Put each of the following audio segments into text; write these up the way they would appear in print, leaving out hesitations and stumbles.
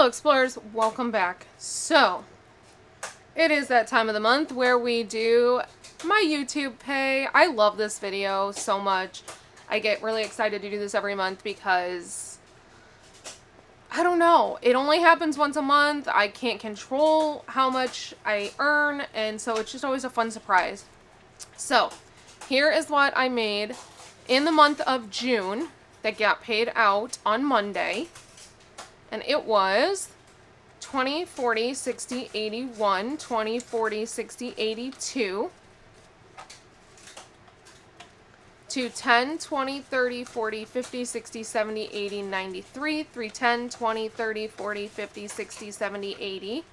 Hello explorers, welcome back. So, it is that time of the month where we do my YouTube pay. I love this video so much. I get really excited to do this every month because, I don't know, it only happens once a month. I can't control how much I earn, and so it's just always a fun surprise. So, here is what I made in the month of June that got paid out on Monday. And it was 20, 40, 60, 81, 20, 40, 60, 82, to 10, 20, 30, 40, 50, 60, 70, 80, 93, 310, 20, 30, 40, 50, 60, 70, 80,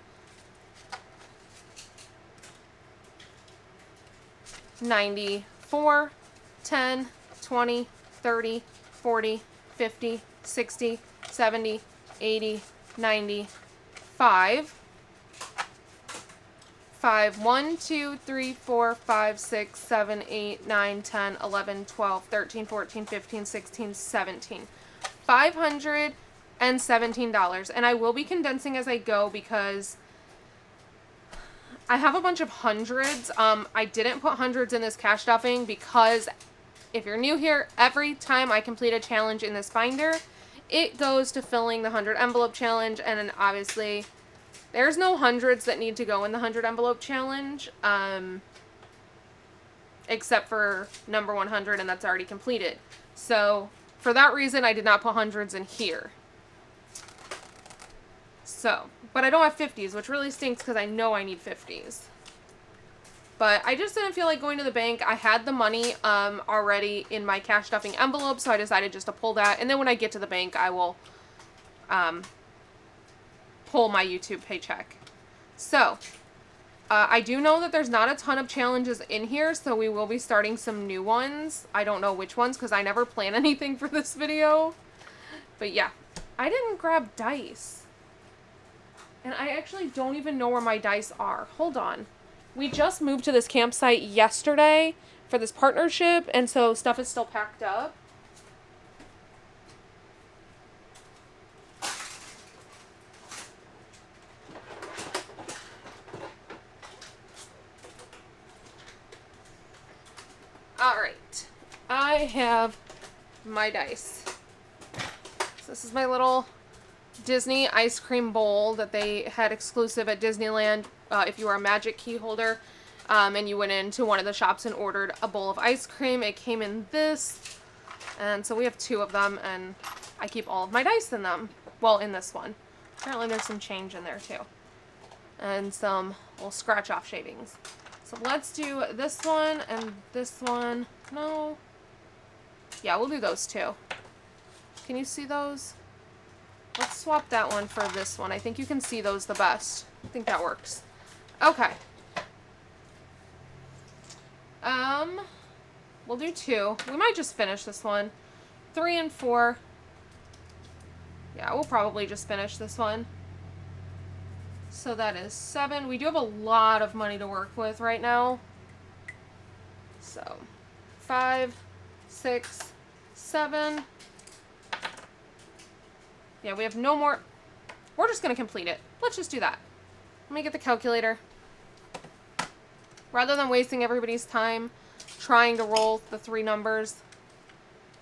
94, 10, 20, 30, 40, 50, 60, 70, 80, 90, 5, 1, 2, 3, 4, 5, 6, 7, 8, 9, 10, 11, 12, 13, 14, 15, 16, 17. $517. And I will be condensing as I go because I have a bunch of hundreds. I didn't put hundreds in this cash stuffing because if you're new here, every time I complete a challenge in this binder, it goes to filling the 100 envelope challenge, and then obviously there's no hundreds that need to go in the 100 envelope challenge, except for number 100, and that's already completed. So for that reason, I did not put hundreds in here. So, but I don't have 50s, which really stinks because I know I need 50s. But I just didn't feel like going to the bank. I had the money already in my cash stuffing envelope, so I decided just to pull that. And then when I get to the bank, I will pull my YouTube paycheck. So, I do know that there's not a ton of challenges in here, so we will be starting some new ones. I don't know which ones because I never plan anything for this video. But yeah, I didn't grab dice. And I actually don't even know where my dice are. Hold on. We just moved to this campsite yesterday for this partnership, and so stuff is still packed up. Alright, I have my dice. So this is my little Disney ice cream bowl that they had exclusive at Disneyland. If you were a Magic key holder and you went into one of the shops and ordered a bowl of ice cream, it came in this. And so we have two of them, and I keep all of my dice in them. Well, in this one. Apparently there's some change in there too. And some little scratch off shavings. So let's do this one and this one. No. Yeah, we'll do those two. Can you see those? Let's swap that one for this one. I think you can see those the best. I think that works. Okay. We'll do two. We might just finish this one. 3 and 4. Yeah, we'll probably just finish this one. So that is 7. We do have a lot of money to work with right now. So 5, 6, 7. Yeah, we have no more. We're just going to complete it. Let's just do that. Let me get the calculator. Rather than wasting everybody's time trying to roll the 3 numbers.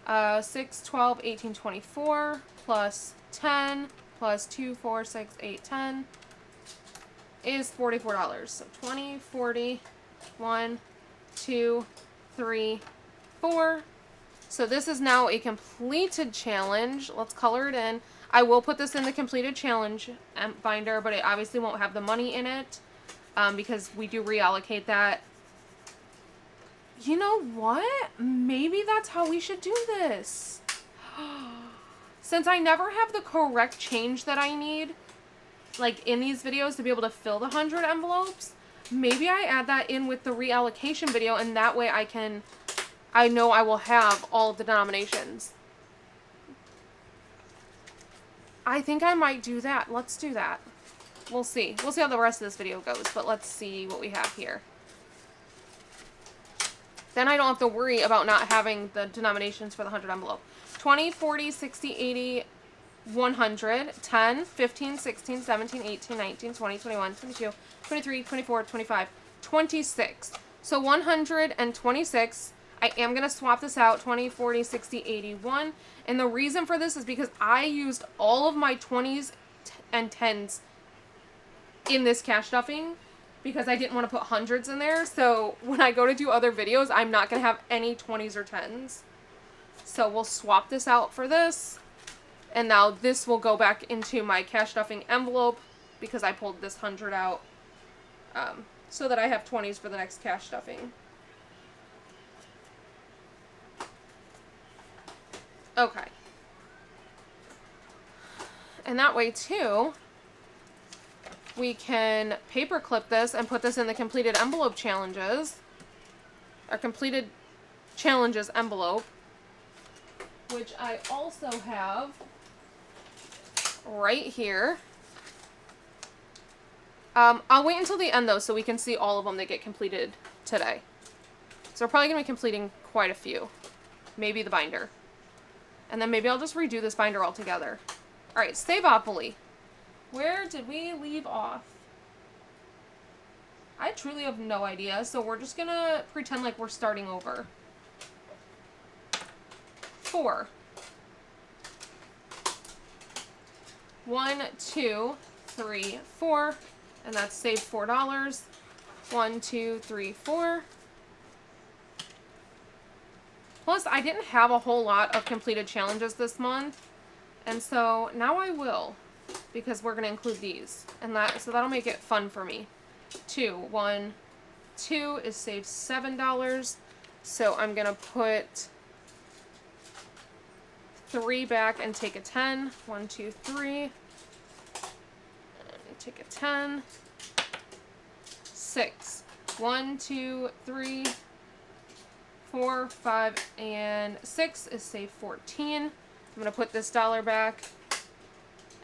6, 12, 18, 24 plus 10 plus 2, 4, 6, 8, 10 is $44. So 20, 40, 1, 2, 3, 4. So this is now a completed challenge. Let's color it in. I will put this in the completed challenge binder, but it obviously won't have the money in it because we do reallocate that. You know what? Maybe that's how we should do this. Since I never have the correct change that I need, like in these videos to be able to fill the 100 envelopes, maybe I add that in with the reallocation video, and that way I know I will have all of the denominations. I think I might do that. Let's do that. We'll see. We'll see how the rest of this video goes, but let's see what we have here. Then I don't have to worry about not having the denominations for the 100 envelope. 20, 40, 60, 80, 100, 10, 15, 16, 17, 18, 19, 20, 21, 22, 23, 24, 25, 26. So 126. I am going to swap this out, 20, 40, 60, 81. And the reason for this is because I used all of my 20s and 10s in this cash stuffing because I didn't want to put hundreds in there. So when I go to do other videos, I'm not going to have any 20s or 10s. So we'll swap this out for this. And now this will go back into my cash stuffing envelope because I pulled this 100 out so that I have 20s for the next cash stuffing. Okay. And that way too, we can paper clip this and put this in the completed envelope challenges, or completed challenges envelope, which I also have right here. I'll wait until the end though so we can see all of them that get completed today. So we're probably going to be completing quite a few. Maybe the binder. And then maybe I'll just redo this binder altogether. Alright, Savopoly. Where did we leave off? I truly have no idea, so we're just going to pretend like we're starting over. 4. 1, 2, 3, 4. And that's saved $4. 1, 2, 3, 4. Plus, I didn't have a whole lot of completed challenges this month. And so now I will, because we're going to include these. And so that'll make it fun for me. 2, 1, 2 is saved $7. So I'm going to put 3 back and take a 10. 1, 2, 3. And take a 10. 6. 1, 2, 3, 4, 5, and 6 is saved 14. I'm going to put this dollar back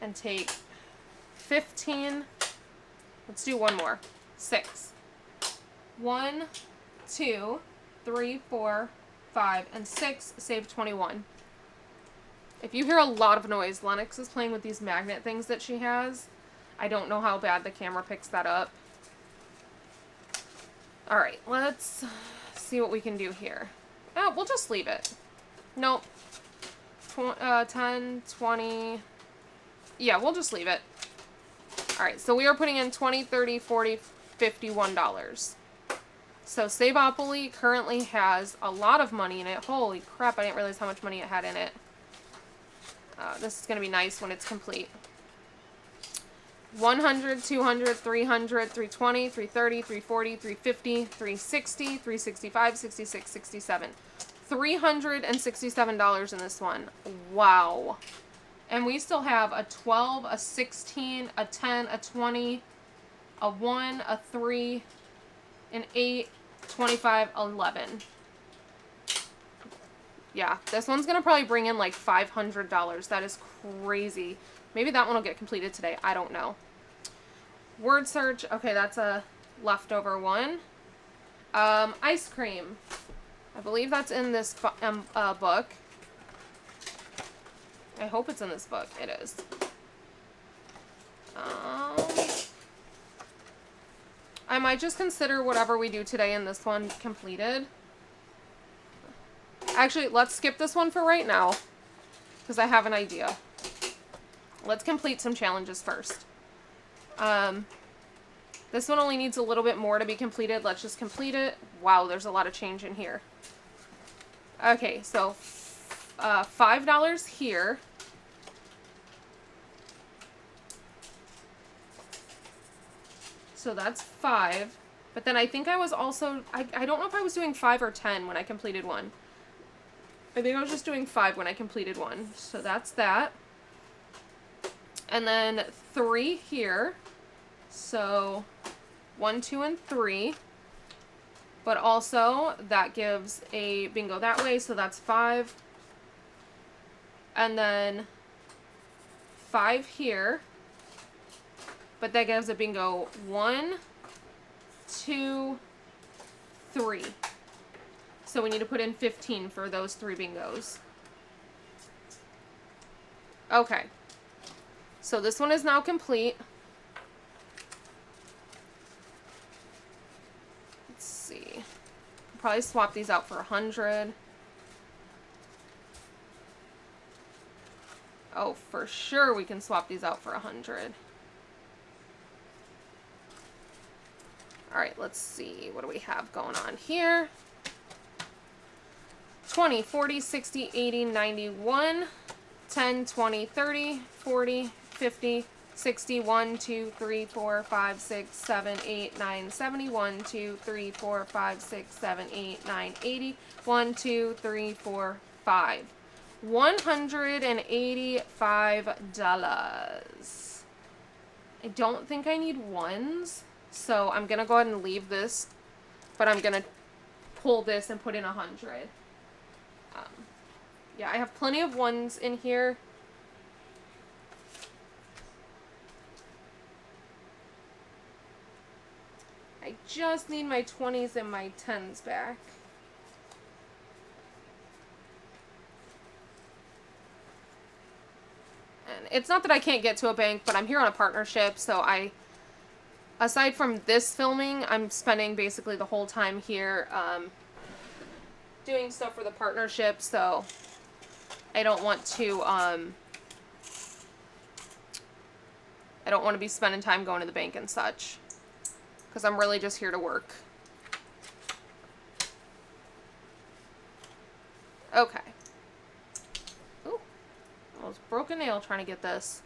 and take 15. Let's do one more. 6. 1, 2, 3, 4, 5, and 6 saved 21. If you hear a lot of noise, Lennox is playing with these magnet things that she has. I don't know how bad the camera picks that up. Alright, let's see what we can do here. Oh, we'll just leave it. Nope. 10, 20. Yeah, we'll just leave it. Alright, so we are putting in $20, $30, $40, $51. So Savopoly currently has a lot of money in it. Holy crap, I didn't realize how much money it had in it. This is going to be nice when it's complete. 100, 200, 300, 320, 330, 340, 350, 360, 365, 66, 67. $367 in this one. Wow. And we still have a 12, a 16, a 10, a 20, a 1, a 3, an 8, 25, 11. Yeah, this one's going to probably bring in like $500. That is crazy. Maybe that one will get completed today. I don't know. Word search. Okay, that's a leftover one. Ice cream. I believe that's in this book. I hope it's in this book. It is. I might just consider whatever we do today in this one completed. Actually, let's skip this one for right now, because I have an idea. Let's complete some challenges first. This one only needs a little bit more to be completed. Let's just complete it. Wow, there's a lot of change in here. Okay, so $5 here. So that's 5. But then I think I was also, I don't know if I was doing 5 or 10 when I completed one. I think I was just doing 5 when I completed one. So that's that. And then 3 here. So 1, 2, and 3. But also that gives a bingo that way. So that's 5. And then 5 here. But that gives a bingo 1, 2, 3. So we need to put in 15 for those 3 bingos. Okay. So this one is now complete. Let's see. Probably swap these out for 100. Oh, for sure we can swap these out for 100. Alright, let's see. What do we have going on here? 20, 40, 60, 80, 91, 10, 20, 30, 40, 50, 60, 1, 2, 3, 4, 5, 6, 7, 8, 9, 70, 1, 2, 3, 4, 5, 6, 7, 8, 9, 80, 1, 2, 3, 4, 5. $185. I don't think I need ones, so I'm gonna go ahead and leave this, but I'm gonna pull this and put in 100. Yeah, I have plenty of ones in here. I just need my 20s and my 10s back. And it's not that I can't get to a bank, but I'm here on a partnership, so aside from this filming, I'm spending basically the whole time here doing stuff for the partnership, so I don't want to be spending time going to the bank and such, because I'm really just here to work. Okay. Ooh, almost broke a nail trying to get this.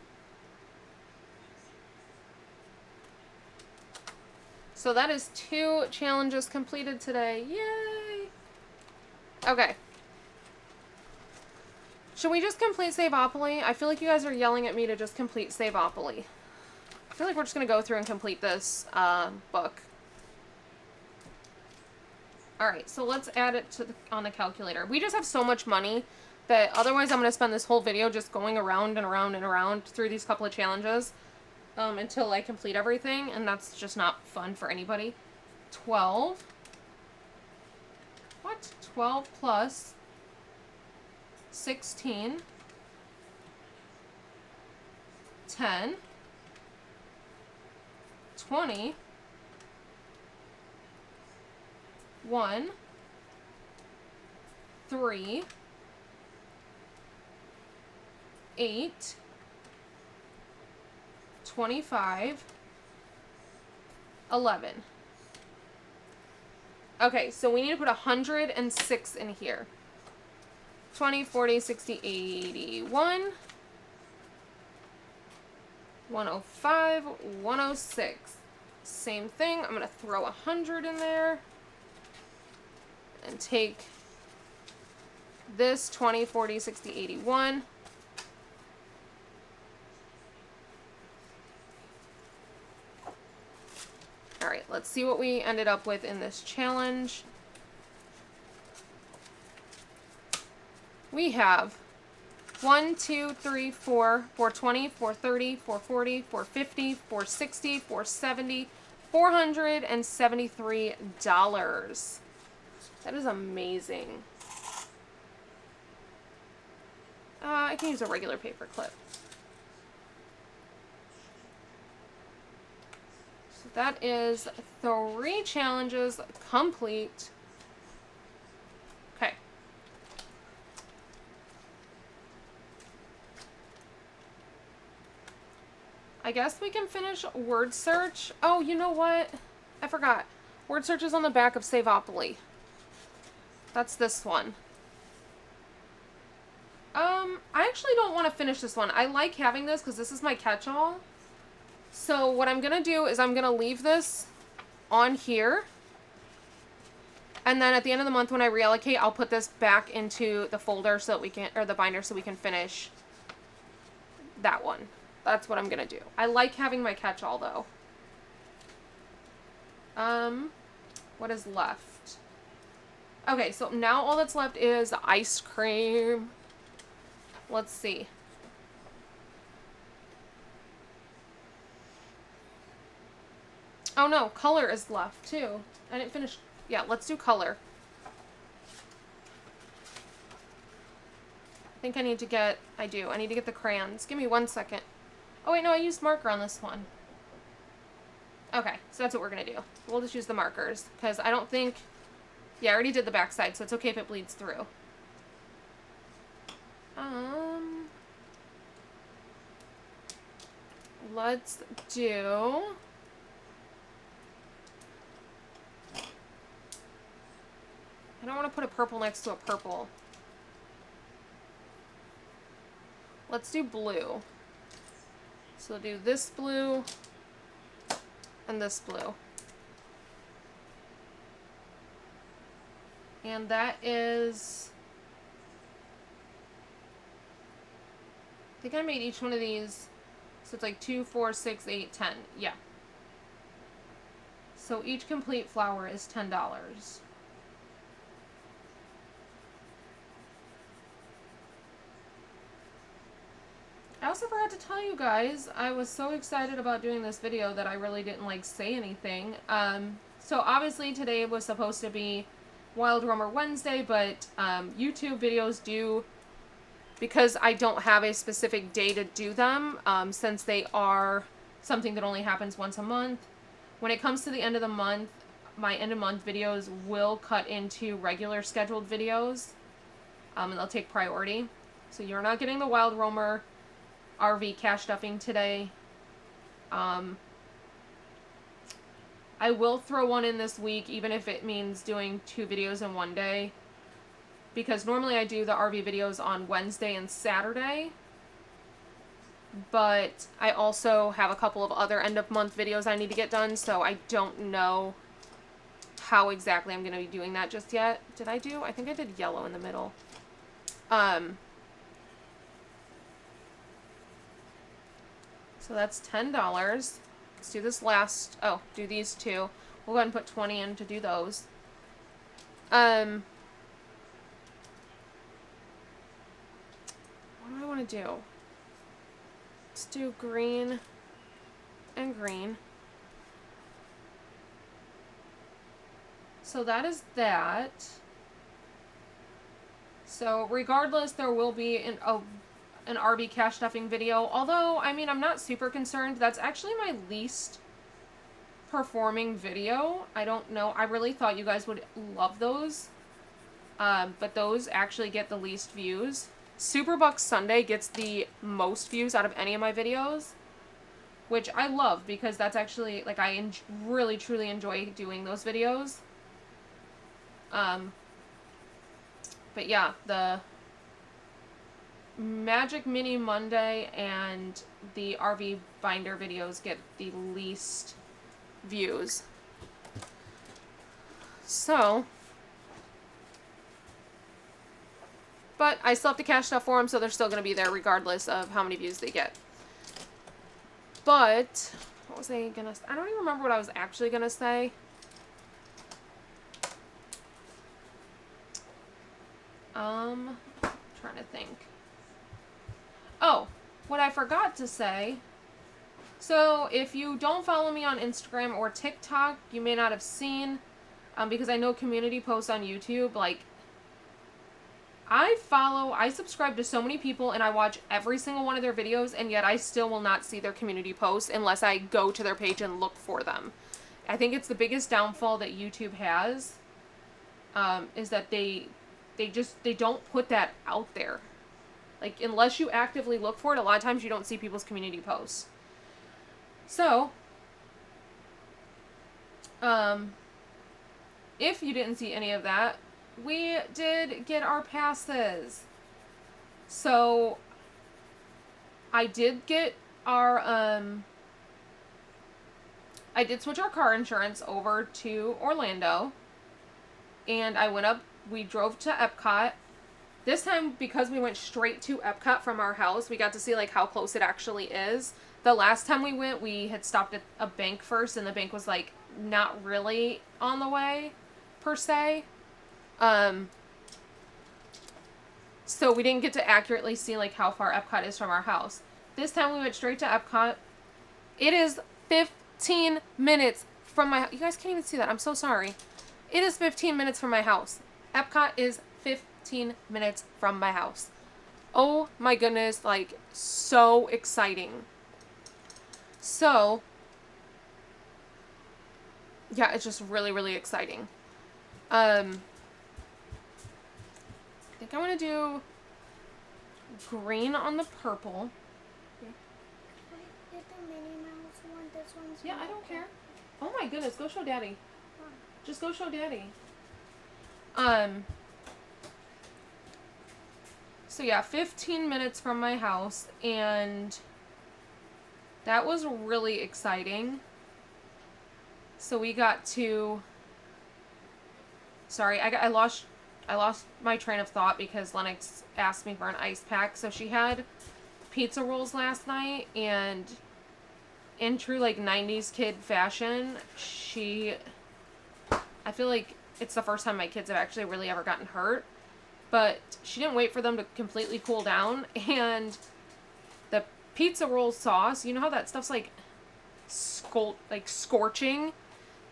So that is 2 challenges completed today. Yay! Okay. Should we just complete Saveopoly? I feel like you guys are yelling at me to just complete Saveopoly. I feel like we're just going to go through and complete this book. Alright, so let's add it to on the calculator. We just have so much money that otherwise I'm going to spend this whole video just going around and around and around through these couple of challenges until I complete everything, and that's just not fun for anybody. 12. What? 12 plus 16. 10. 20. 1. 3. 8. 25. 11. Okay, so we need to put 106 in here. 20, 40, 60, 81. 105, 106. Same thing. I'm going to throw 100 in there. And take this 20, 40, 60, 81. Alright, let's see what we ended up with in this challenge. We have 1, 2, 3, 4, 420, 430, 440, 450, 460, 470, $473. That is amazing. I can use a regular paper clip. So that is 3 challenges complete. Okay. I guess we can finish word search. Oh, you know what? I forgot. Word search is on the back of Saveopoly. That's this one. I actually don't want to finish this one. I like having this because this is my catch-all. So what I'm going to do is I'm going to leave this on here. And then at the end of the month when I reallocate, I'll put this back into the folder so that we can, or the binder so we can finish that one. That's what I'm going to do. I like having my catch-all though. What is left? Okay, so now all that's left is ice cream. Let's see. Oh no, color is left too. I didn't finish. Yeah, let's do color. I think I need to get, I need to get the crayons. Give me 1 second. Oh wait, no, I used marker on this one. Okay, so that's what we're gonna do. We'll just use the markers, because I don't think... Yeah, I already did the back side, so it's okay if it bleeds through. Let's do... I don't want to put a purple next to a purple. Let's do blue. So we'll do this blue and this blue. And that is... I think I made each one of these, so it's like 2, 4, 6, 8, 10. Yeah. So each complete flower is $10. I also forgot to tell you guys, I was so excited about doing this video that I really didn't like say anything. So obviously today was supposed to be Wild Roamer Wednesday, but YouTube videos do, because I don't have a specific day to do them, since they are something that only happens once a month. When it comes to the end of the month, my end of month videos will cut into regular scheduled videos, and they'll take priority. So you're not getting the Wild Roamer RV cash stuffing today. I will throw one in this week, even if it means doing 2 videos in one day, because normally I do the RV videos on Wednesday and Saturday, but I also have a couple of other end of month videos I need to get done, so I don't know how exactly I'm going to be doing that just yet. Did I do? I think I did yellow in the middle. So that's $10. Let's do this last, oh, do these 2. We'll go ahead and put 20 in to do those. What do I want to do? Let's do green and green. So that is that. So regardless, there will be an RV cash stuffing video. Although, I mean, I'm not super concerned. That's actually my least performing video. I don't know. I really thought you guys would love those. But those actually get the least views. Superbuck Sunday gets the most views out of any of my videos, which I love, because that's actually, like, I really truly enjoy doing those videos. But yeah, the Magic Mini Monday and the RV binder videos get the least views. So, but I still have to cash stuff for them, so they're still going to be there regardless of how many views they get. But, what was I going to say? I don't even remember what I was actually going to say. Trying to think. Oh, what I forgot to say. So, if you don't follow me on Instagram or TikTok, you may not have seen, because I know community posts on YouTube, like, I subscribe to so many people and I watch every single one of their videos, and yet I still will not see their community posts unless I go to their page and look for them. I think it's the biggest downfall that YouTube has, is that they don't put that out there. Like, unless you actively look for it, a lot of times you don't see people's community posts. So, if you didn't see any of that, we did get our passes. So, I did get our, I did switch our car insurance over to Orlando. And I went up, we drove to Epcot. This time, because we went straight to Epcot from our house, we got to see, like, how close it actually is. The last time we went, we had stopped at a bank first, and the bank was, like, not really on the way, per se. So we didn't get to accurately see, like, how far Epcot is from our house. This time we went straight to Epcot. It is 15 minutes from my house. You guys can't even see that. I'm so sorry. It is 15 minutes from my house. Epcot is 15 minutes from my house. Oh my goodness, like, so exciting. So, yeah, it's just really, really exciting. I think I'm going to do green on the purple. Get the Minnie Mouse one. This one's Yeah, I don't care. Oh my goodness, go show Daddy. Just go show Daddy. So yeah, 15 minutes from my house, and that was really exciting. So we got to... Sorry, I lost my train of thought because Lennox asked me for an ice pack. So she had pizza rolls last night, and in true like 90s kid fashion, I feel like it's the first time my kids have actually really ever gotten hurt, but she didn't wait for them to completely cool down, and the pizza roll sauce, you know how that stuff's like scorching?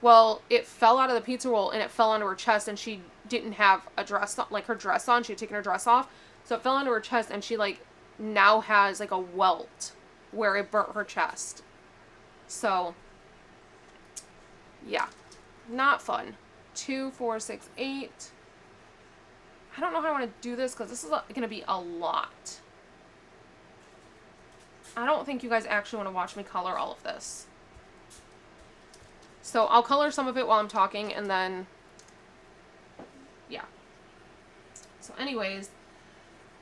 Well, it fell out of the pizza roll and it fell onto her chest, and she didn't have a dress on, like her dress on. She had taken her dress off, so it fell onto her chest, and she like now has like a welt where it burnt her chest. So, yeah, not fun. 2, 4, 6, 8. I don't know how I want to do this because this is going to be a lot. I don't think you guys actually want to watch me color all of this. So I'll color some of it while I'm talking, and then, yeah. So anyways,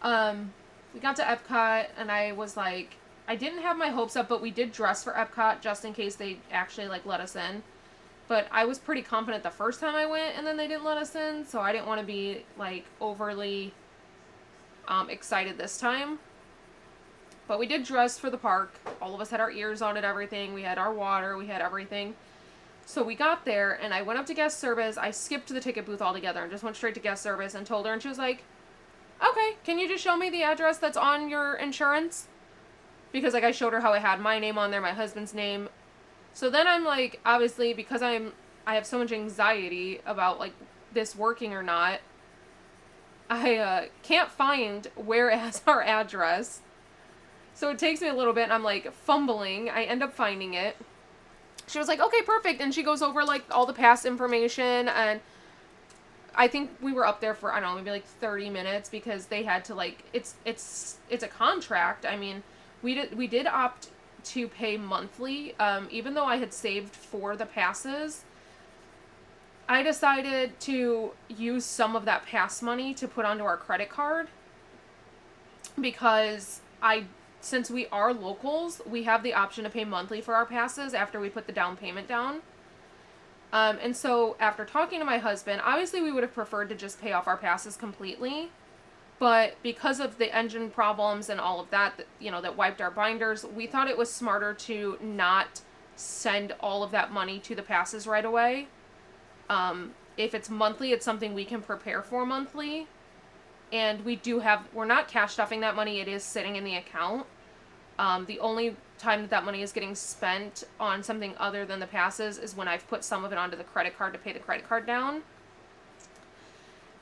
we got to Epcot, and I was like, I didn't have my hopes up, but we did dress for Epcot just in case they actually like let us in. But I was pretty confident the first time I went, and then they didn't let us in, so I didn't want to be like overly excited this time. But we did dress for the park. All of us had our ears on and everything. We had our water. We had everything. So we got there, and I went up to guest service. I skipped the ticket booth altogether and just went straight to guest service and told her, and she was like, okay, can you just show me the address that's on your insurance? Because, like, I showed her how I had my name on there, my husband's name. So then I'm like, obviously, because I have so much anxiety about, like, this working or not, I can't find where it has our address. So it takes me a little bit, and I'm, like, fumbling. I end up finding it. She was like, okay, perfect. And she goes over, like, all the past information. And I think we were up there for, I don't know, maybe, like, 30 minutes. Because they had to, like, it's a contract. I mean, we did opt to pay monthly. Even though I had saved for the passes, I decided to use some of that pass money to put onto our credit card. Because since we are locals, we have the option to pay monthly for our passes after we put the down payment down. And so after talking to my husband, obviously we would have preferred to just pay off our passes completely. But because of the engine problems and all of that, you know, that wiped our binders, we thought it was smarter to not send all of that money to the passes right away. If it's monthly, it's something we can prepare for monthly. And we're not cash stuffing that money. It is sitting in the account. The only time that money is getting spent on something other than the passes is when I've put some of it onto the credit card to pay the credit card down.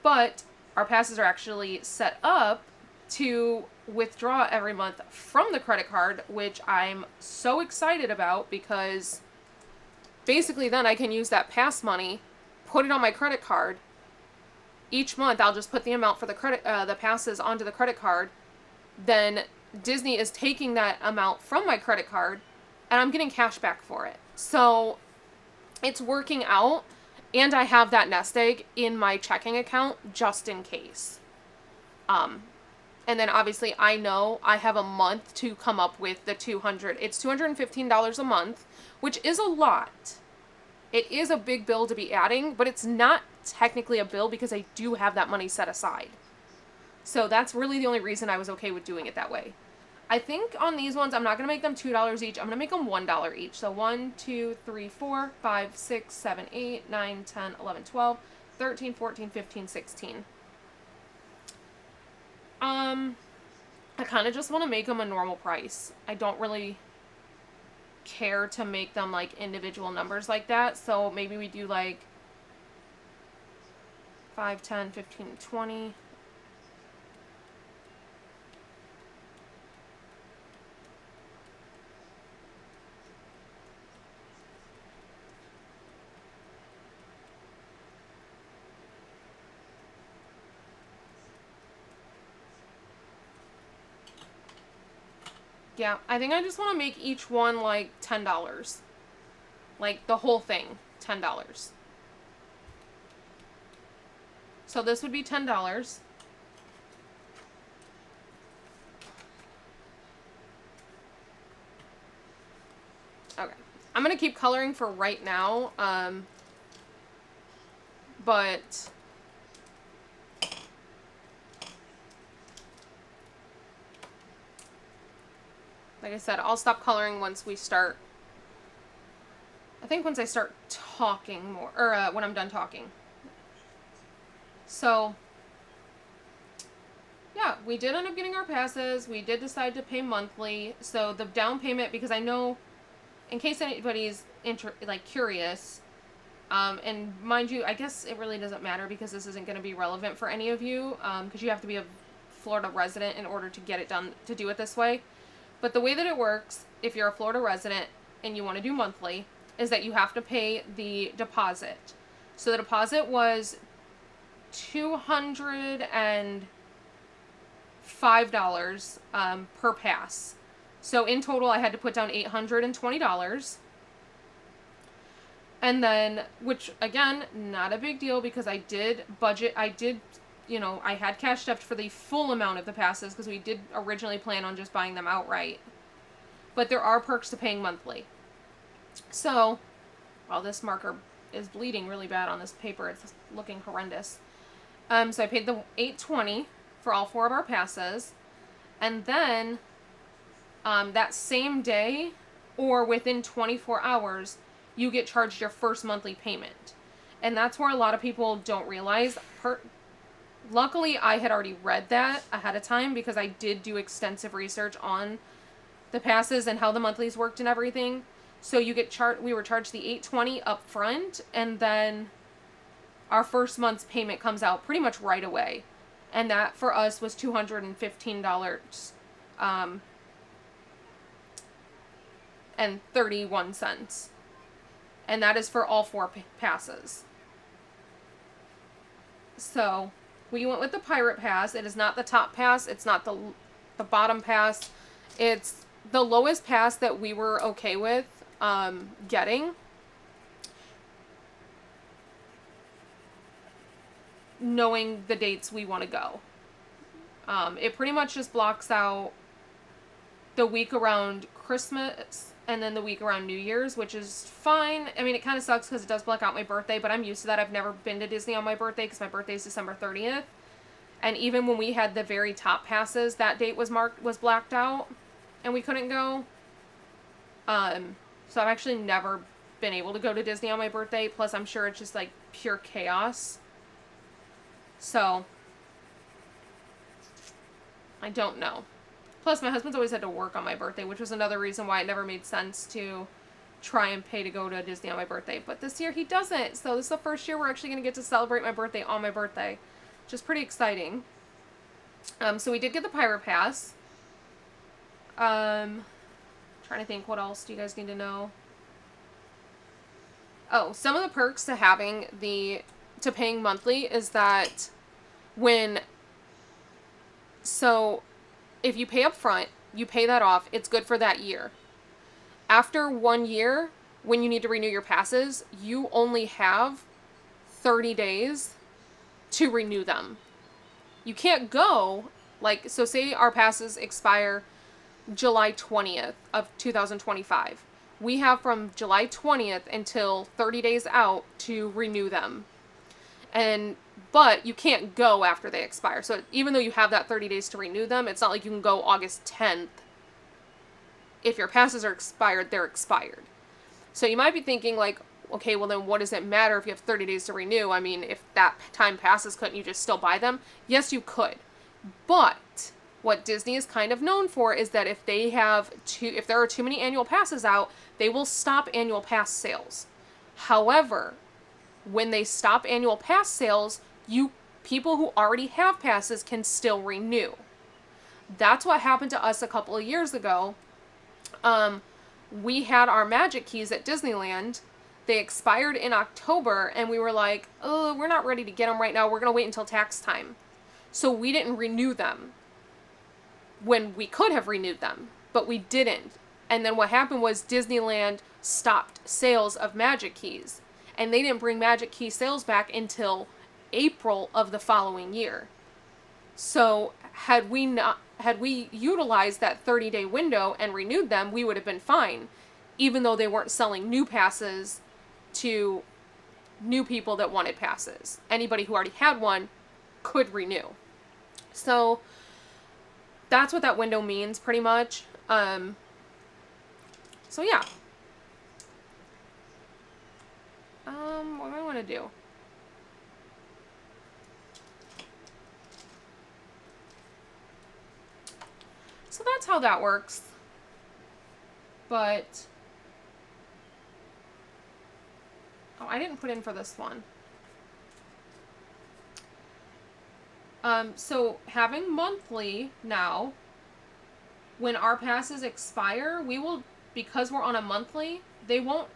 But our passes are actually set up to withdraw every month from the credit card, which I'm so excited about because basically then I can use that pass money, put it on my credit card. Each month, I'll just put the amount for the passes onto the credit card. Then Disney is taking that amount from my credit card, and I'm getting cash back for it. So it's working out, and I have that nest egg in my checking account just in case. And then obviously I know I have a month to come up with the $200. It's $215 a month, which is a lot. It is a big bill to be adding, but it's not technically a bill because I do have that money set aside. So that's really the only reason I was okay with doing it that way. I think on these ones, I'm not going to make them $2 each. I'm going to make them $1 each. So 1, 2, 3, 4, 5, 6, 7, 8, 9, 10, 11, 12, 13, 14, 15, 16. I kind of just want to make them a normal price. I don't really care to make them like individual numbers like that. So maybe we do like 5, 10, 15, 20. Yeah, I think I just want to make each one like $10. Like the whole thing, $10. So this would be $10. Okay. I'm going to keep coloring for right now. But like I said, I'll stop coloring once we start. I think once I start talking more, or when I'm done talking. So, yeah, we did end up getting our passes. We did decide to pay monthly. So the down payment, because I know, in case anybody's curious, and mind you, I guess it really doesn't matter because this isn't going to be relevant for any of you, because you have to be a Florida resident in order to get it done, to do it this way. But the way that it works, if you're a Florida resident and you want to do monthly, is that you have to pay the deposit. So the deposit was $205 per pass. So in total, I had to put down $820. And then, which again, not a big deal because I did budget, I had cash stuffed for the full amount of the passes because we did originally plan on just buying them outright. But there are perks to paying monthly. So, well, this marker is bleeding really bad on this paper. It's looking horrendous. So I paid the $820 for all 4 of our passes. And then, that same day, or within 24 hours, you get charged your first monthly payment. And that's where a lot of people don't realize. Luckily, I had already read that ahead of time because I did do extensive research on the passes and how the monthlies worked and everything. So you get we were charged the $820 up front, and then our first month's payment comes out pretty much right away. And that for us was $215 and 31 cents. And that is for all 4 passes. So we went with the Pirate Pass. It is not the top pass. It's not the bottom pass. It's the lowest pass that we were okay with getting. Knowing the dates we want to go. It pretty much just blocks out the week around Christmas and then the week around New Year's, which is fine. I mean, it kind of sucks because it does block out my birthday, but I'm used to that. I've never been to Disney on my birthday because my birthday is December 30th. And even when we had the very top passes, that date was blacked out and we couldn't go. So I've actually never been able to go to Disney on my birthday. Plus, I'm sure it's just like pure chaos. So, I don't know. Plus, my husband's always had to work on my birthday, which was another reason why it never made sense to try and pay to go to Disney on my birthday. But this year he doesn't. So this is the first year we're actually going to get to celebrate my birthday on my birthday, which is pretty exciting. So we did get the Pirate Pass. Trying to think, what else do you guys need to know? Oh, some of the perks to having to paying monthly is that if you pay up front, you pay that off, it's good for that year. After 1 year, when you need to renew your passes, you only have 30 days to renew them. You can't go, so say our passes expire July 20th of 2025. We have from July 20th until 30 days out to renew them. But you can't go after they expire. So even though you have that 30 days to renew them, it's not like you can go August 10th. If your passes are expired, they're expired. So you might be thinking okay, well then what does it matter if you have 30 days to renew? I mean, if that time passes, couldn't you just still buy them? Yes, you could. But what Disney is kind of known for is that if there are too many annual passes out, they will stop annual pass sales. However, when they stop annual pass sales, people who already have passes can still renew. That's what happened to us a couple of years ago. We had our Magic Keys at Disneyland. They expired in October, and we were like, oh, we're not ready to get them right now. We're going to wait until tax time. So we didn't renew them when we could have renewed them. but we didn't. And then what happened was Disneyland stopped sales of Magic Keys. And they didn't bring Magic Key sales back until April of the following year. So had we utilized that 30-day window and renewed them, we would have been fine, even though they weren't selling new passes to new people that wanted passes. Anybody who already had one could renew. So that's what that window means, pretty much. So yeah. What do I want to do? So that's how that works. But oh, I didn't put in for this one. So having monthly now, when our passes expire, we will, because we're on a monthly, they will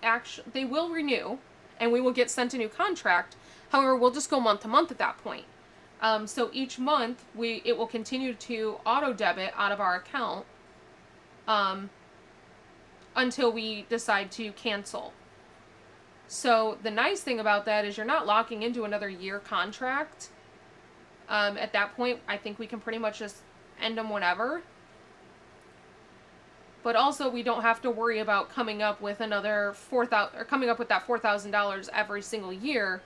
renew, and we will get sent a new contract. However, we'll just go month to month at that point. So each month, it will continue to auto debit out of our account, until we decide to cancel. So the nice thing about that is you're not locking into another year contract. At that point, I think we can pretty much just end them whenever. But also, we don't have to worry about coming up with another coming up with that $4,000 every single year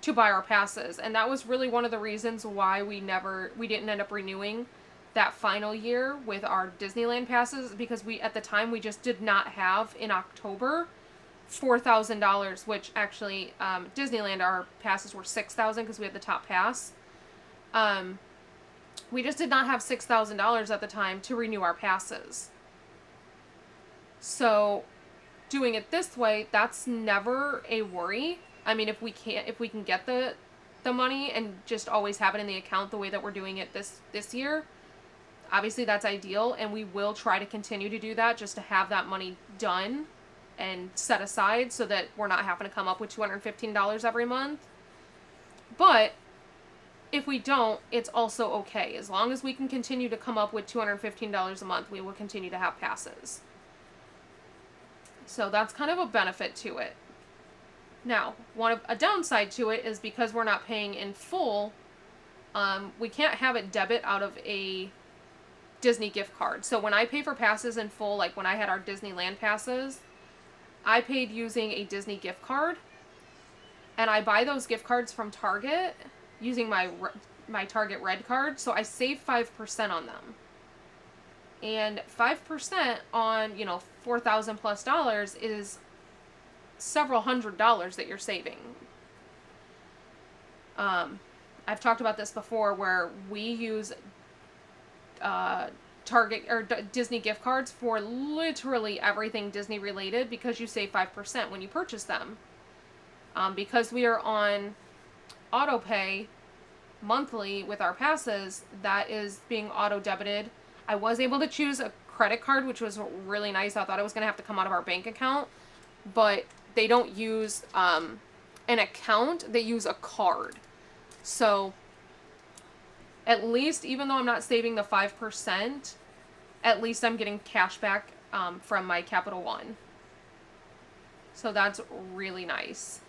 to buy our passes. And that was really one of the reasons why we didn't end up renewing that final year with our Disneyland passes, because at the time we just did not have in October $4,000, which actually Disneyland, our passes were $6,000 because we had the top pass. We just did not have $6,000 at the time to renew our passes. So doing it this way, that's never a worry. I mean, if we can get the money and just always have it in the account the way that we're doing it this year, obviously that's ideal, and we will try to continue to do that just to have that money done and set aside so that we're not having to come up with $215 every month. But if we don't, it's also okay. As long as we can continue to come up with $215 a month, we will continue to have passes. So that's kind of a benefit to it. Now, a downside to it is because we're not paying in full, we can't have it debit out of a Disney gift card. So when I pay for passes in full, like when I had our Disneyland passes, I paid using a Disney gift card, and I buy those gift cards from Target using my Target Red card, so I save 5% on them. And 5% on, $4,000 plus is several $100s that you're saving. I've talked about this before, where we use Target or Disney gift cards for literally everything Disney related, because you save 5% when you purchase them. Because we are on auto pay monthly with our passes, that is being auto debited. I was able to choose a credit card, which was really nice. I thought I was going to have to come out of our bank account, but they don't use an account, they use a card. So at least, even though I'm not saving the 5%, at least I'm getting cash back from my Capital One. So that's really nice.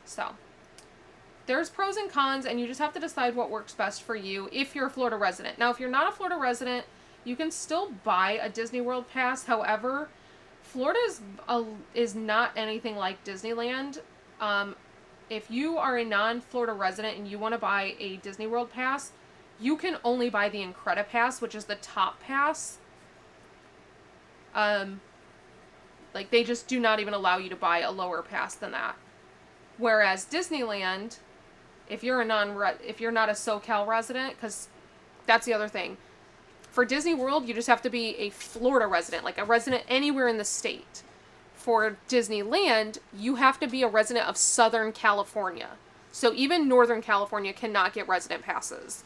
So there's pros and cons, and you just have to decide what works best for you if you're a Florida resident. Now, if you're not a Florida resident, you can still buy a Disney World pass. However, Florida is not anything like Disneyland. If you are a non-Florida resident and you want to buy a Disney World pass, you can only buy the Incredipass pass, which is the top pass. Like, they just do not even allow you to buy a lower pass than that. Whereas Disneyland, if you're not a SoCal resident, because that's the other thing. For Disney World, you just have to be a Florida resident, like a resident anywhere in the state. For Disneyland, you have to be a resident of Southern California. So even Northern California cannot get resident passes.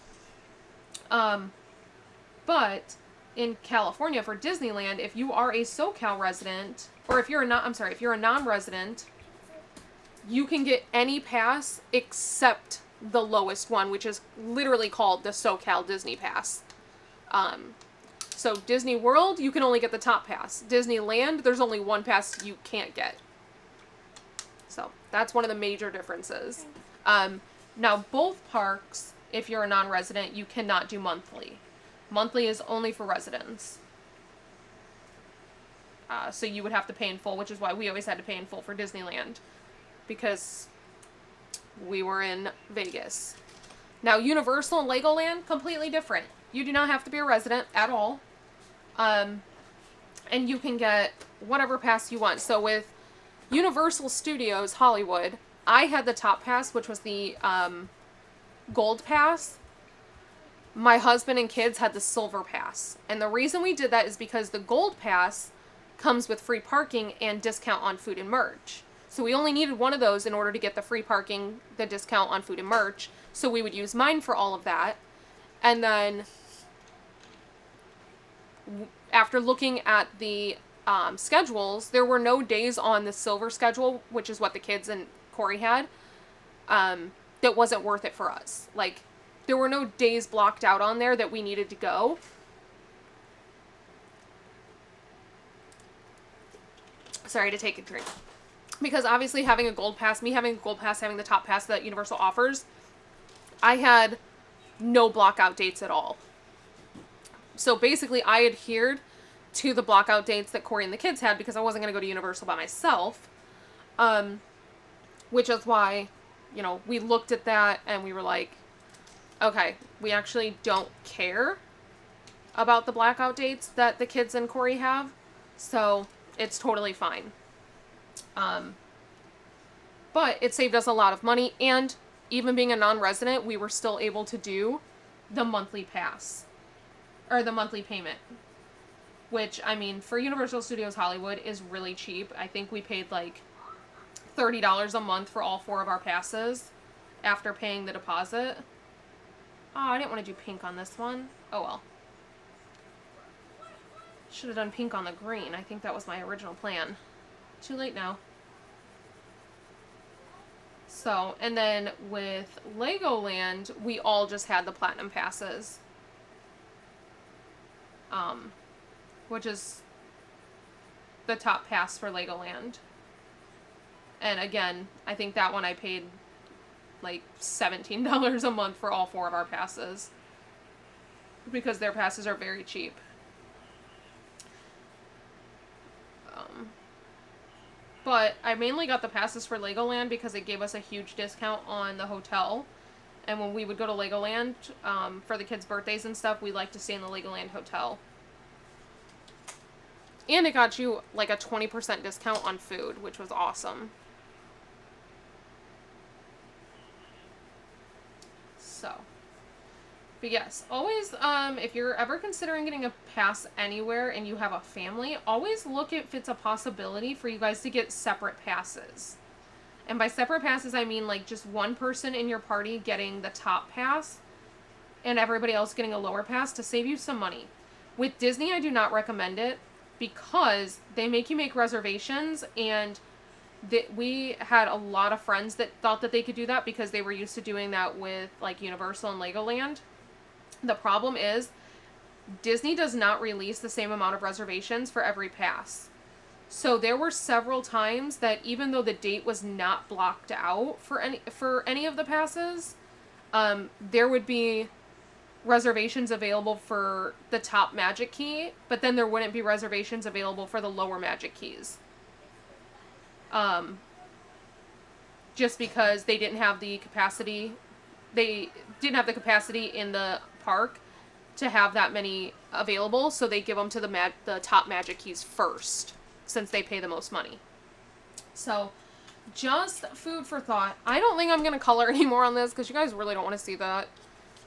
But in California, for Disneyland, if you are a SoCal resident, or if you're a non-resident, you can get any pass except the lowest one, which is literally called the SoCal Disney Pass. So Disney World, you can only get the top pass. Disneyland, there's only one pass you can't get. So that's one of the major differences. Now, both parks, if you're a non-resident, you cannot do monthly. Monthly is only for residents. So you would have to pay in full, which is why we always had to pay in full for Disneyland, because we were in Vegas. Now, Universal and Legoland, completely different. You do not have to be a resident at all. And you can get whatever pass you want. So with Universal Studios Hollywood, I had the top pass, which was the gold pass. My husband and kids had the silver pass. And the reason we did that is because the gold pass comes with free parking and discount on food and merch. So we only needed one of those in order to get the free parking, the discount on food and merch. So we would use mine for all of that. And then after looking at the schedules, there were no days on the silver schedule, which is what the kids and Corey had, that wasn't worth it for us. Like, there were no days blocked out on there that we needed to go. Sorry, to take a drink. Because obviously having a gold pass, me having a gold pass, having the top pass that Universal offers, I had no blockout dates at all. So basically I adhered to the blockout dates that Corey and the kids had because I wasn't going to go to Universal by myself. Which is why, you know, we looked at that and we were like, okay, we actually don't care about the blackout dates that the kids and Corey have. So it's totally fine. But it saved us a lot of money, and even being a non-resident, we were still able to do the monthly pass, or the monthly payment, which, I mean, for Universal Studios Hollywood is really cheap. I think we paid like $30 a month for all 4 of our passes after paying the deposit. Oh, I didn't want to do pink on this one. Oh well. Should have done pink on the green. I think that was my original plan. Too late now. So, and then with Legoland, we all just had the platinum passes. Which is the top pass for Legoland. And again, I think that one I paid like $17 a month for all 4 of our passes. Because their passes are very cheap. But I mainly got the passes for Legoland because it gave us a huge discount on the hotel. And when we would go to Legoland for the kids' birthdays and stuff, we liked to stay in the Legoland hotel. And it got you like a 20% discount on food, which was awesome. So, but yes, always, if you're ever considering getting a pass anywhere and you have a family, always look if it's a possibility for you guys to get separate passes. And by separate passes, I mean like just one person in your party getting the top pass and everybody else getting a lower pass to save you some money. With Disney, I do not recommend it because they make you make reservations, and we had a lot of friends that thought that they could do that because they were used to doing that with like Universal and Legoland. The problem is Disney does not release the same amount of reservations for every pass. So there were several times that even though the date was not blocked out for any of the passes, there would be reservations available for the top Magic Key, but then there wouldn't be reservations available for the lower Magic Keys. Just because they didn't have the capacity, in the park to have that many available, so they give them to the top Magic Keys first, since they pay the most money. So, just food for thought. I don't think I'm going to color anymore on this, because you guys really don't want to see that.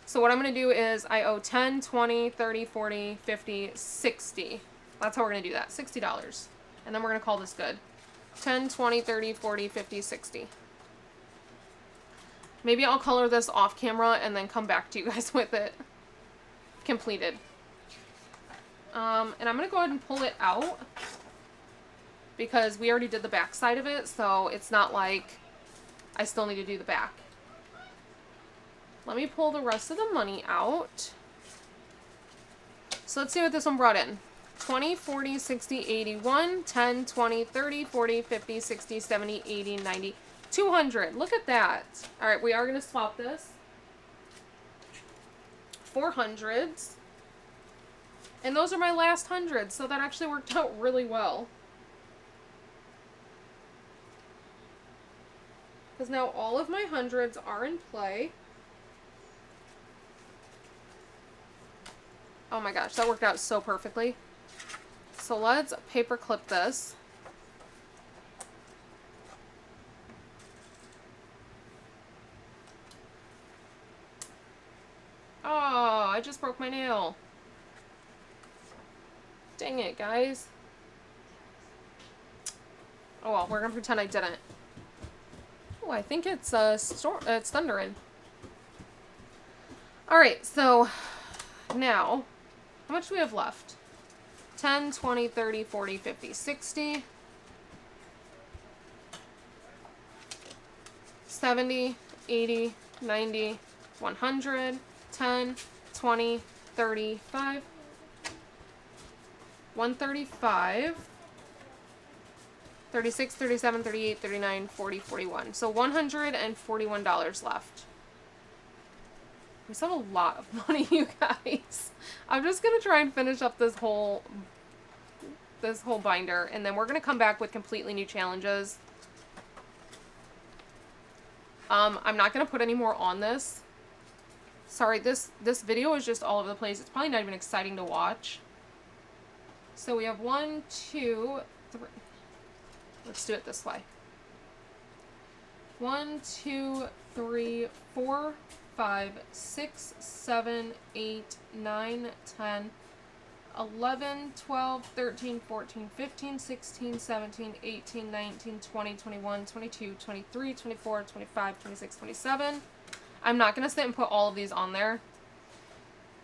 So what I'm going to do is, I owe 10, 20, 30, 40, 50, 60. That's how we're going to do that. $60. And then we're going to call this good. 10, 20, 30, 40, 50, 60. Maybe I'll color this off camera and then come back to you guys with it completed. And I'm going to go ahead and pull it out because we already did the back side of it, so it's not like I still need to do the back. Let me pull the rest of the money out. so let's see what this one brought in. 20, 40, 60, 81, 10, 20, 30, 40, 50, 60, 70, 80, 90, 200. Look at that. All right, we are going to swap this. 400s. And those are my last hundreds, so that actually worked out really well. Because now all of my hundreds are in play. Oh my gosh, that worked out so perfectly. So let's paper clip this. Oh, I just broke my nail. Dang it, guys. Oh well, we're gonna pretend I didn't. Oh, I think it's it's thundering. Alright, so now, how much do we have left? 10, 20, 30, 40, 50, 60, 70, 80, 90, 100, 10, 20, 35, 135, 36, 37, 38, 39, 40, 41. So $141 left. We still have a lot of money, you guys. I'm just going to try and finish up this whole binder, and then we're going to come back with completely new challenges. I'm not going to put any more on this. Sorry, this video is just all over the place. It's probably not even exciting to watch. So we have 1, 2, 3. Let's do it this way. 1, 2, 3, 4, 5, 6, 7, 8, 9, 10, 11, 12, 13, 14, 15, 16, 17, 18, 19, 20, 21, 22, 23, 24, 25, 26, 27. I'm not going to sit and put all of these on there.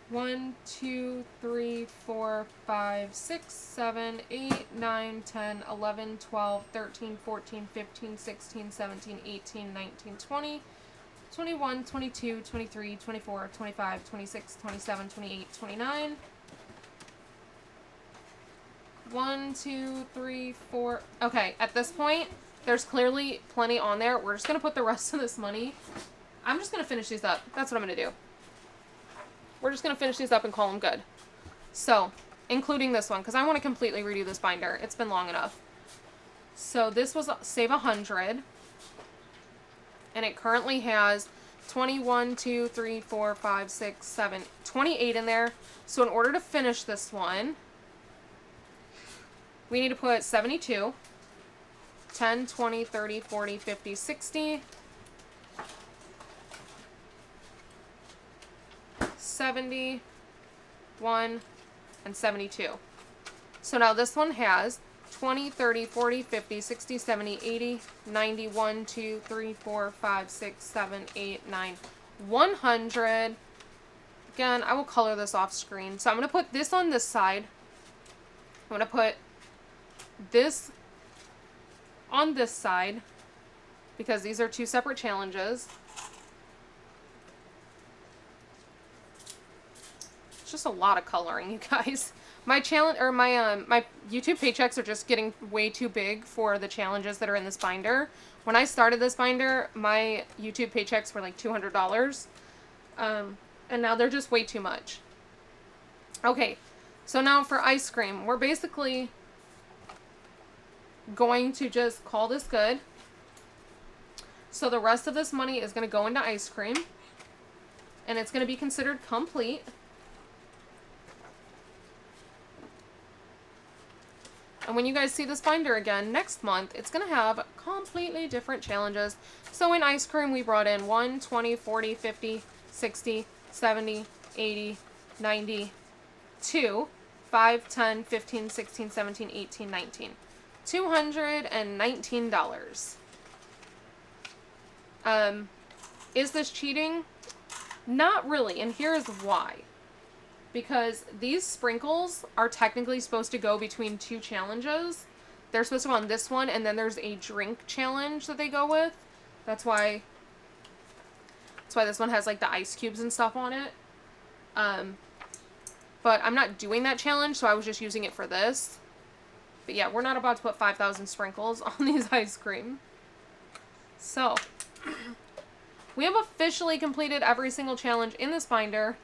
1, 2, 3, 4, 5, 6, 7, 8, 9, 10, 11, 12, 13, 14, 15, 16, 17, 18, 19, 20, 21, 22, 23, 24, 25, 26, 27, 28, 29. 1, 2, 3, 4. Okay, at this point, there's clearly plenty on there. We're just going to put the rest of this money. I'm just going to finish these up. That's what I'm going to do. We're just going to finish these up and call them good. So, including this one, because I want to completely redo this binder. It's been long enough. So, this was save 100. And it currently has 21, 2, 3, 4, 5, 6, 7, 28 in there. So, in order to finish this one, we need to put 72, 10, 20, 30, 40, 50, 60, 70, 1, and 72. So now this one has 20, 30, 40, 50, 60, 70, 80, 90, 1, 2, 3, 4, 5, 6, 7, 8, 9, 100. Again, I will color this off screen. So I'm going to put this on this side. I'm going to put this on this side because these are two separate challenges. It's just a lot of coloring, you guys. My challenge or my YouTube paychecks are just getting way too big for the challenges that are in this binder. When I started this binder, my YouTube paychecks were like $200. And now they're just way too much. Okay, so now for ice cream, we're basically going to just call this good. So the rest of this money is going to go into ice cream, and it's going to be considered complete. And when you guys see this binder again next month, it's going to have completely different challenges. So in ice cream, we brought in 1, 20, 40, 50, 60, 70, 80, 90, 2, 5, 10, 15, 16, 17, 18, 19. $219. Is this cheating? Not really, and here is why. Because these sprinkles are technically supposed to go between two challenges. They're supposed to go on this one, and then there's a drink challenge that they go with. That's why this one has like the ice cubes and stuff on it. but I'm not doing that challenge, so I was just using it for this. But yeah, we're not about to put 5,000 sprinkles on these ice cream. So, we have officially completed every single challenge in this binder.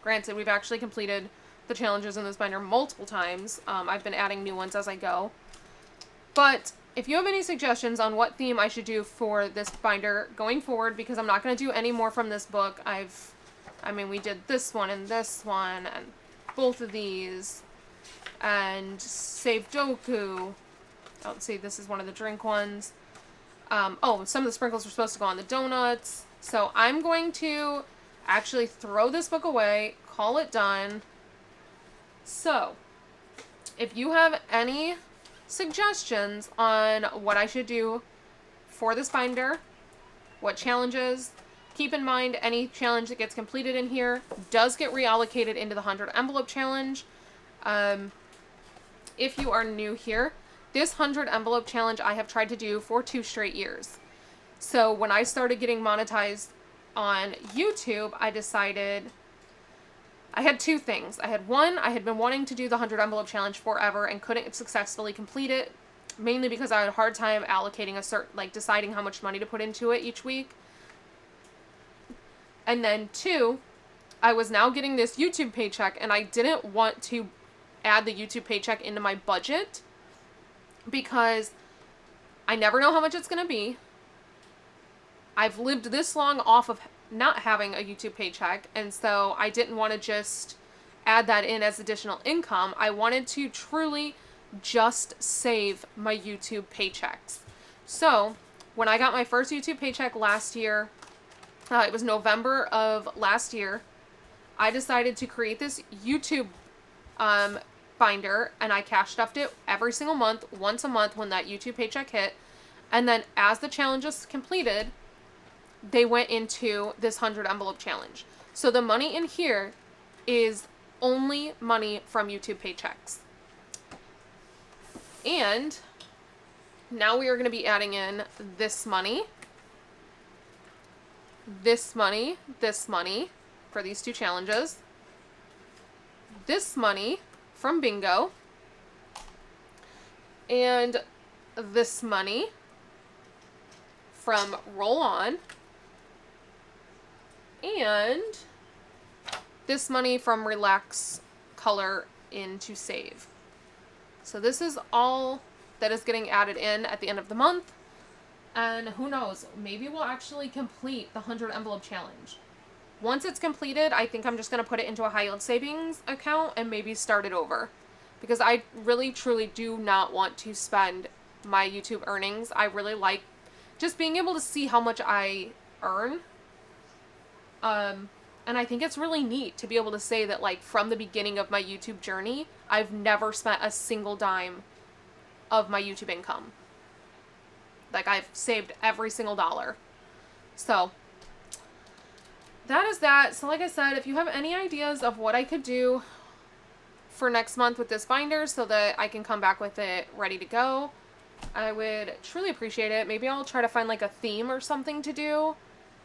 Granted, we've actually completed the challenges in this binder multiple times. I've been adding new ones as I go. But if you have any suggestions on what theme I should do for this binder going forward, because I'm not going to do any more from this book. We did this one and both of these, and Save Doku. Oh, let's see, this is one of the drink ones. Some of the sprinkles were supposed to go on the donuts. So I'm going to actually throw this book away, call it done. So, if you have any suggestions on what I should do for this binder, what challenges, keep in mind any challenge that gets completed in here does get reallocated into the 100 envelope challenge. If you are new here, this 100 envelope challenge I have tried to do for 2 straight years. So when I started getting monetized on YouTube, I decided I had 2 things. I had one, I had been wanting to do the 100 envelope challenge forever and couldn't successfully complete it, mainly because I had a hard time allocating deciding how much money to put into it each week. And then 2, I was now getting this YouTube paycheck, and I didn't want to add the YouTube paycheck into my budget because I never know how much it's going to be. I've lived this long off of not having a YouTube paycheck, and so I didn't want to just add that in as additional income. I wanted to truly just save my YouTube paychecks. So when I got my first YouTube paycheck last year, it was November of last year, I decided to create this YouTube binder, and I cash stuffed it every single month, once a month when that YouTube paycheck hit. And then as the challenges completed, they went into this 100 envelope challenge. So the money in here is only money from YouTube paychecks. And now we are going to be adding in this money for these 2 challenges, this money from bingo, and this money from roll on, and this money from relax color into save. So this is all that is getting added in at the end of the month. And who knows, maybe we'll actually complete the 100 envelope challenge. Once it's completed, I think I'm just going to put it into a high yield savings account and maybe start it over. Because I really, truly do not want to spend my YouTube earnings. I really like just being able to see how much I earn. And I think it's really neat to be able to say that, like, from the beginning of my YouTube journey, I've never spent a single dime of my YouTube income. Like, I've saved every single dollar. So that is that. So like I said, if you have any ideas of what I could do for next month with this binder so that I can come back with it ready to go, I would truly appreciate it. Maybe I'll try to find like a theme or something to do.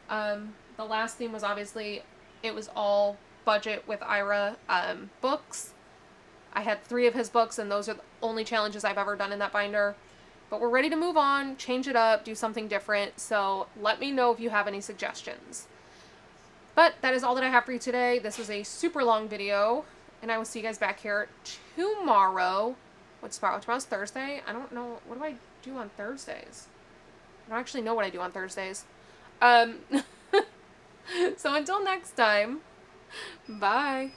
The last theme was obviously, it was all budget with Ira books. I had 3 of his books, and those are the only challenges I've ever done in that binder. But we're ready to move on, change it up, do something different. So let me know if you have any suggestions. But that is all that I have for you today. This was a super long video, and I will see you guys back here tomorrow. What's tomorrow? Tomorrow's Thursday. I don't know. What do I do on Thursdays? I don't actually know what I do on Thursdays. So until next time, bye.